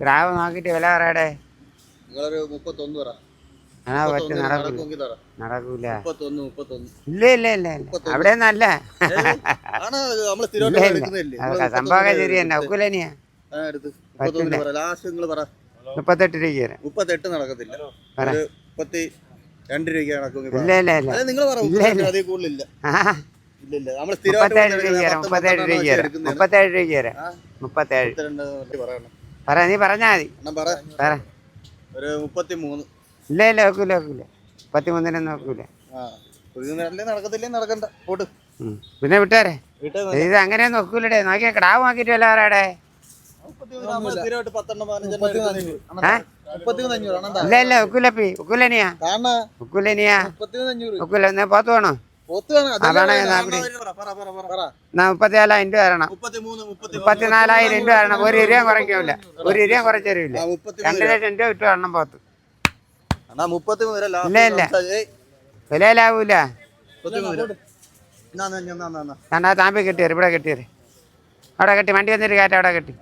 കിടാവ് നോക്കിയിട്ട് വില പറയടേ. നിങ്ങളൊരു 31 പറ. ആ പറ്റും, നടക്കൂല. ഇല്ല ഇല്ല ഇല്ല അവിടെ നല്ല സംഭവമൊക്കെ ശരി തന്നെ. ഒക്കൂലനിയാ 38 രൂപ. 38 നടക്കത്തില്ല. 32 രൂപ നടക്കും. ഇല്ല ഇല്ല ഇല്ല നിങ്ങൾ പറ. 37 പറ, നീ പറഞ്ഞാ മതി. ഒരു 33. ഇല്ല ഇല്ല വെക്കൂല 33 നോക്കൂല. നടക്കണ്ട പോട്ട്. പിന്നെ വിട്ടാരെ ഇത് അങ്ങനെ നോക്കൂലടേ. നോക്കിയാ കിടാവ് നോക്കിട്ട് വല്ല പറയാടേ. ഇല്ല ഇല്ല വെക്കൂലപ്പി. വെക്കൂലനിയാ വെക്കൂല. എന്നാ പോത്ത് വേണോ? 34,000 രൂപ തരണം. 34,000 രൂപ തരണം. 1 രൂപ കുറയ്ക്കൂല. 1 രൂപ കുറച്ച് തരൂല. 2 ലക്ഷം രൂപ വിട്ട് വേണം പോത്ത്. ഇല്ല ഇല്ല വിലയിലാവൂല. താമ്പി കെട്ടിയേര്. ഇവിടെ കെട്ടിയേര്. അവിടെ കെട്ടി. വണ്ടി വന്നിട്ട് കയറ്റ അവിടെ കെട്ടി.